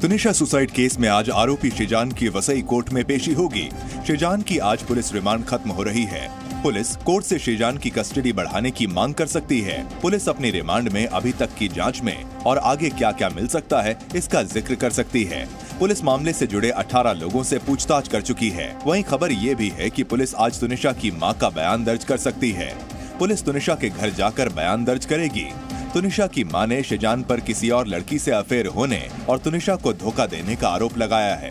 Tunisha suicide case में आज आरोपी शिजान की वसई कोर्ट में पेशी होगी। शिजान की आज पुलिस रिमांड खत्म हो रही है। पुलिस कोर्ट से शिजान की कस्टडी बढ़ाने की मांग कर सकती है। पुलिस अपनी रिमांड में अभी तक की जांच में और आगे क्या क्या मिल सकता है इसका जिक्र कर सकती है। पुलिस मामले से जुड़े 18 लोगों से पूछताछ कर चुकी है। वहीं खबर ये भी है कि पुलिस आज तुनिशा की मां का बयान दर्ज कर सकती है। पुलिस तुनिशा के घर जाकर बयान दर्ज करेगी। तुनिशा की मां ने शिजान पर किसी और लड़की से अफेयर होने और तुनिशा को धोखा देने का आरोप लगाया है।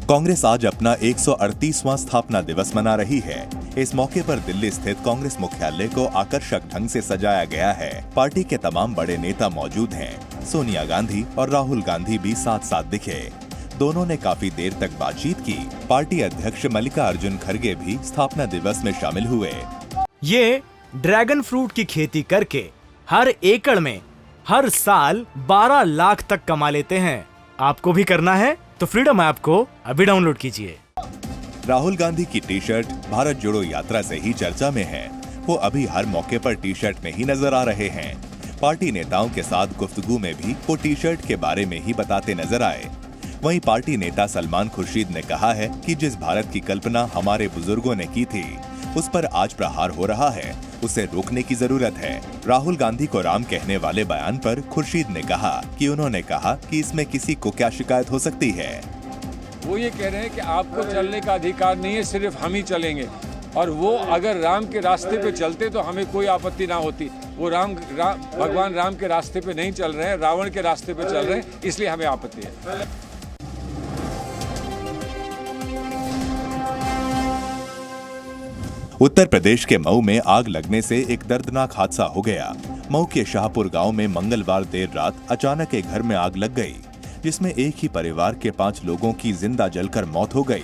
कांग्रेस आज अपना 138वां स्थापना दिवस मना रही है। इस मौके पर दिल्ली स्थित कांग्रेस मुख्यालय को आकर्षक ढंग से सजाया गया है। पार्टी के तमाम बड़े नेता मौजूद हैं। सोनिया गांधी और राहुल गांधी भी साथ साथ दिखे। दोनों ने काफी देर तक बातचीत की। पार्टी अध्यक्ष मल्लिकार्जुन खड़गे भी स्थापना दिवस में शामिल हुए। ये ड्रैगन फ्रूट की खेती करके हर एकड़ में हर साल 12 लाख तक कमा लेते हैं। आपको भी करना है तो फ्रीडम ऐप को अभी डाउनलोड कीजिए। राहुल गांधी की टी शर्ट भारत जोड़ो यात्रा से ही चर्चा में है। वो अभी हर मौके पर टी शर्ट में ही नजर आ रहे हैं। पार्टी नेताओं के साथ गुफ्तगू में भी वो टी शर्ट के बारे में ही बताते नजर आए। वहीं पार्टी नेता सलमान खुर्शीद ने कहा है कि जिस भारत की कल्पना हमारे बुजुर्गों ने की थी उस पर आज प्रहार हो रहा है, उसे रोकने की जरूरत है। राहुल गांधी को राम कहने वाले बयान पर खुर्शीद ने कहा कि उन्होंने कहा कि इसमें किसी को क्या शिकायत हो सकती है। वो ये कह रहे हैं कि आपको चलने का अधिकार नहीं है, सिर्फ हम ही चलेंगे। और वो अगर राम के रास्ते पे चलते तो हमें कोई आपत्ति ना होती। वो भगवान राम के रास्ते पे नहीं चल रहे हैं, रावण के रास्ते पे चल रहे हैं, इसलिए हमें आपत्ति है। उत्तर प्रदेश के मऊ में आग लगने से एक दर्दनाक हादसा हो गया। मऊ के शाहपुर गांव में मंगलवार देर रात अचानक एक घर में आग लग गई, जिसमें एक ही परिवार के 5 लोगों की जिंदा जलकर मौत हो गई।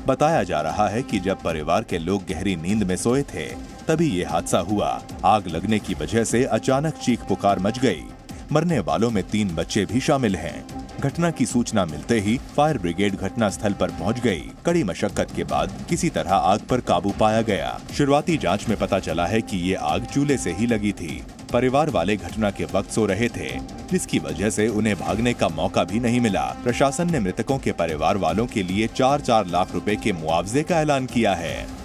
बताया जा रहा है कि जब परिवार के लोग गहरी नींद में सोए थे तभी ये हादसा हुआ। आग लगने की वजह से अचानक चीख पुकार मच गई। मरने वालों में 3 बच्चे भी शामिल हैं। घटना की सूचना मिलते ही फायर ब्रिगेड घटनास्थल पर पहुंच गई। कड़ी मशक्कत के बाद किसी तरह आग पर काबू पाया गया। शुरुआती जांच में पता चला है कि ये आग चूल्हे से ही लगी थी। परिवार वाले घटना के वक्त सो रहे थे, जिसकी वजह से उन्हें भागने का मौका भी नहीं मिला। प्रशासन ने मृतकों के परिवार वालों के लिए 4-4 लाख रुपए के मुआवजे का ऐलान किया है।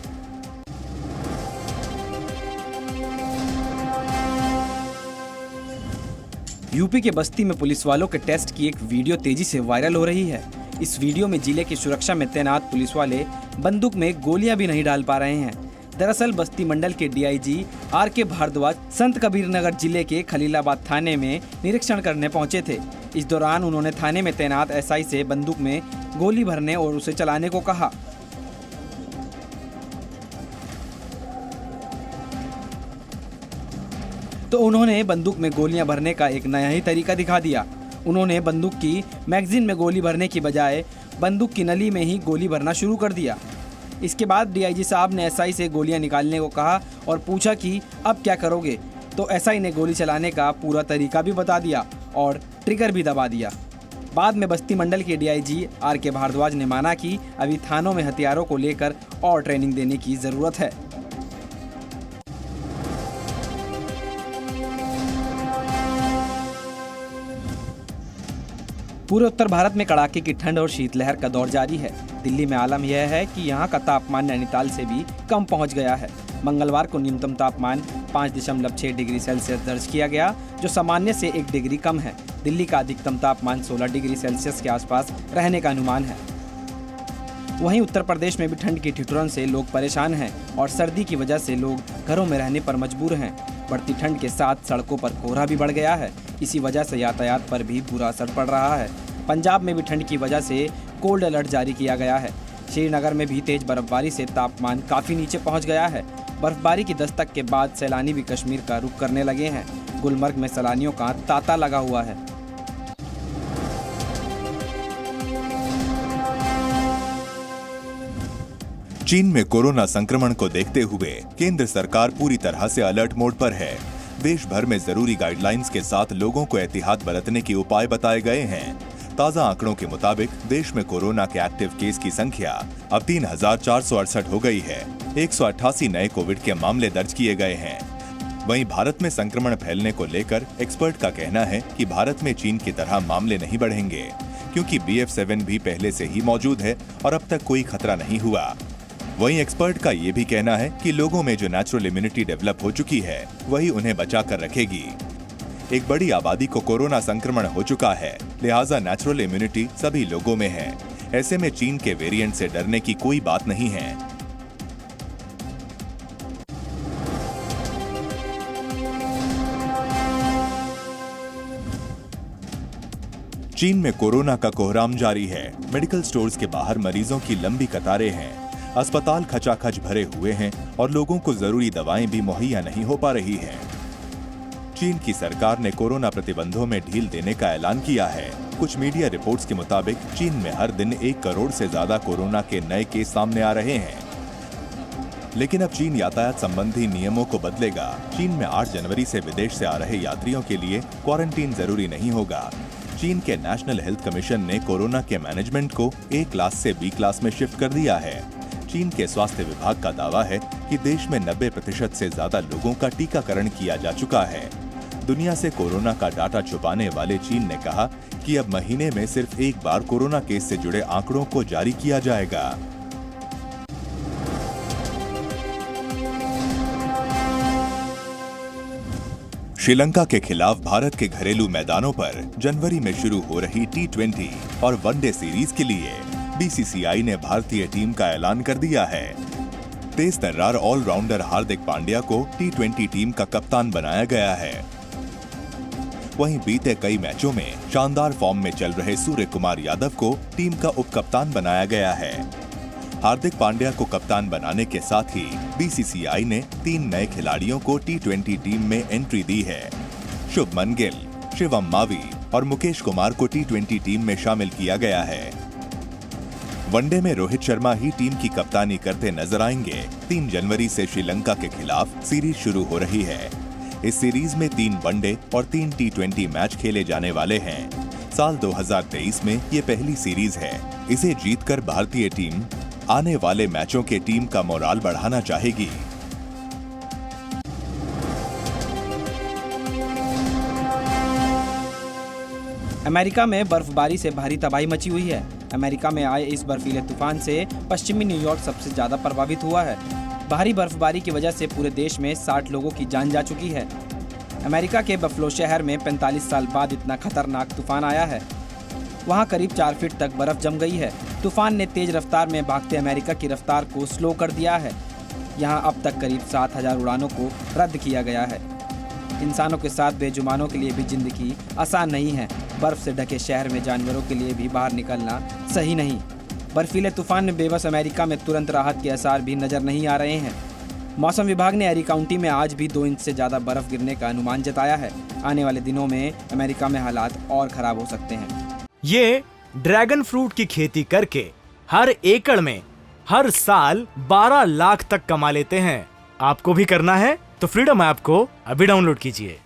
यूपी के बस्ती में पुलिस वालों के टेस्ट की एक वीडियो तेजी से वायरल हो रही है। इस वीडियो में जिले की सुरक्षा में तैनात पुलिस वाले बंदूक में गोलियां भी नहीं डाल पा रहे हैं। दरअसल बस्ती मंडल के डीआईजी आर.के. भारद्वाज संत कबीर नगर जिले के खलीलाबाद थाने में निरीक्षण करने पहुंचे थे। इस दौरान उन्होंने थाने में तैनात एसआई से बंदूक में गोली भरने और उसे चलाने को कहा। तो उन्होंने बंदूक में गोलियां भरने का एक नया ही तरीका दिखा दिया। उन्होंने बंदूक की मैगजीन में गोली भरने की बजाय बंदूक की नली में ही गोली भरना शुरू कर दिया। इसके बाद डीआईजी साहब ने एसआई से गोलियां निकालने को कहा और पूछा कि अब क्या करोगे। तो एसआई ने गोली चलाने का पूरा तरीका भी बता दिया और ट्रिगर भी दबा दिया। बाद में बस्ती मंडल के डीआईजी आर.के. भारद्वाज ने माना कि अभी थानों में हथियारों को लेकर और ट्रेनिंग देने की जरूरत है। पूरे उत्तर भारत में कड़ाके की ठंड और शीतलहर का दौर जारी है। दिल्ली में आलम यह है कि यहाँ का तापमान नैनीताल से भी कम पहुँच गया है। मंगलवार को न्यूनतम तापमान 5.6 डिग्री सेल्सियस दर्ज किया गया, जो सामान्य से 1 डिग्री कम है। दिल्ली का अधिकतम तापमान 16 डिग्री सेल्सियस के आसपास रहने का अनुमान है। वहीं उत्तर प्रदेश में भी ठंड की ठिठुरन से लोग परेशान हैं और सर्दी की वजह से लोग घरों में रहने पर मजबूर हैं। बढ़ती ठंड के साथ सड़कों पर कोहरा भी बढ़ गया है। इसी वजह से यातायात पर भी बुरा असर पड़ रहा है। पंजाब में भी ठंड की वजह से कोल्ड अलर्ट जारी किया गया है। श्रीनगर में भी तेज बर्फबारी से तापमान काफ़ी नीचे पहुंच गया है। बर्फबारी की दस्तक के बाद सैलानी भी कश्मीर का रुख करने लगे हैं। गुलमर्ग में सैलानियों का तांता लगा हुआ है। चीन में कोरोना संक्रमण को देखते हुए केंद्र सरकार पूरी तरह से अलर्ट मोड पर है। देश भर में जरूरी गाइडलाइंस के साथ लोगों को एहतियात बरतने के उपाय बताए गए हैं। ताजा आंकड़ों के मुताबिक देश में कोरोना के एक्टिव केस की संख्या अब 3,468 हो गई है। 188 नए कोविड के मामले दर्ज किए गए हैं। वहीं भारत में संक्रमण फैलने को लेकर एक्सपर्ट का कहना है कि भारत में चीन की तरह मामले नहीं बढ़ेंगे, क्योंकि BF7 भी पहले से ही मौजूद है और अब तक कोई खतरा नहीं हुआ। वहीं एक्सपर्ट का ये भी कहना है कि लोगों में जो नेचुरल इम्यूनिटी डेवलप हो चुकी है वही उन्हें बचा कर रखेगी। एक बड़ी आबादी को कोरोना संक्रमण हो चुका है, लिहाजा नेचुरल इम्यूनिटी सभी लोगों में है। ऐसे में चीन के वेरिएंट से डरने की कोई बात नहीं है। चीन में कोरोना का कोहराम जारी है। मेडिकल स्टोर्स के बाहर मरीजों की लंबी कतारें हैं। अस्पताल खचाखच भरे हुए हैं और लोगों को जरूरी दवाएं भी मुहैया नहीं हो पा रही हैं। चीन की सरकार ने कोरोना प्रतिबंधों में ढील देने का ऐलान किया है। कुछ मीडिया रिपोर्ट्स के मुताबिक चीन में हर दिन 1 करोड़ से ज्यादा कोरोना के नए केस सामने आ रहे हैं। लेकिन अब चीन यातायात संबंधी नियमों को बदलेगा। चीन में 8 जनवरी से विदेश से आ रहे यात्रियों के लिए क्वारंटीन जरूरी नहीं होगा। चीन के नेशनल हेल्थ कमीशन ने कोरोना के मैनेजमेंट को A क्लास से B क्लास में शिफ्ट कर दिया है। चीन के स्वास्थ्य विभाग का दावा है कि देश में 90% से ज्यादा लोगों का टीकाकरण किया जा चुका है। दुनिया से कोरोना का डाटा छुपाने वाले चीन ने कहा कि अब महीने में सिर्फ एक बार कोरोना केस से जुड़े आंकड़ों को जारी किया जाएगा। श्रीलंका के खिलाफ भारत के घरेलू मैदानों पर जनवरी में शुरू हो रही T20 और वनडे सीरीज के लिए BCCI ने भारतीय टीम का ऐलान कर दिया है। तेज तर्रार ऑलराउंडर हार्दिक पांड्या को T20 टीम का कप्तान बनाया गया है। वहीं बीते कई मैचों में शानदार फॉर्म में चल रहे सूर्य कुमार यादव को टीम का उपकप्तान बनाया गया है। हार्दिक पांड्या को कप्तान बनाने के साथ ही BCCI ने 3 नए खिलाड़ियों को T20 टीम में एंट्री दी है। शुभमन गिल, शिवम मावी और मुकेश कुमार को T20 टीम में शामिल किया गया है। वनडे में रोहित शर्मा ही टीम की कप्तानी करते नजर आएंगे। 3 जनवरी से श्रीलंका के खिलाफ सीरीज शुरू हो रही है। इस सीरीज में 3 वनडे और 3 T20 मैच खेले जाने वाले हैं। साल 2023 में ये पहली सीरीज है। इसे जीतकर भारतीय टीम आने वाले मैचों के टीम का मोराल बढ़ाना चाहेगी। अमेरिका में बर्फबारी से भारी तबाही मची हुई है। अमेरिका में आए इस बर्फीले तूफान से पश्चिमी न्यूयॉर्क सबसे ज्यादा प्रभावित हुआ है। भारी बर्फबारी की वजह से पूरे देश में 60 लोगों की जान जा चुकी है। अमेरिका के बफलो शहर में 45 साल बाद इतना खतरनाक तूफान आया है। वहां करीब 4 फीट तक बर्फ जम गई है। तूफान ने तेज रफ्तार में भागते अमेरिका की रफ्तार को स्लो कर दिया है। यहां अब तक करीब 7,000 उड़ानों को रद्द किया गया है। इंसानों के साथ बेजुबानों के लिए भी जिंदगी आसान नहीं है। बर्फ से ढके शहर में जानवरों के लिए भी बाहर निकलना सही नहीं। बर्फीले तूफान में बेबस अमेरिका में तुरंत राहत के आसार भी नजर नहीं आ रहे हैं। मौसम विभाग ने एरी काउंटी में आज भी 2 इंच से ज्यादा बर्फ गिरने का अनुमान जताया है। आने वाले दिनों में अमेरिका में हालात और खराब हो सकते हैं। ये ड्रैगन फ्रूट की खेती करके हर एकड़ में हर साल 12 लाख तक कमा लेते हैं। आपको भी करना है तो फ्रीडम ऐप को अभी डाउनलोड कीजिए।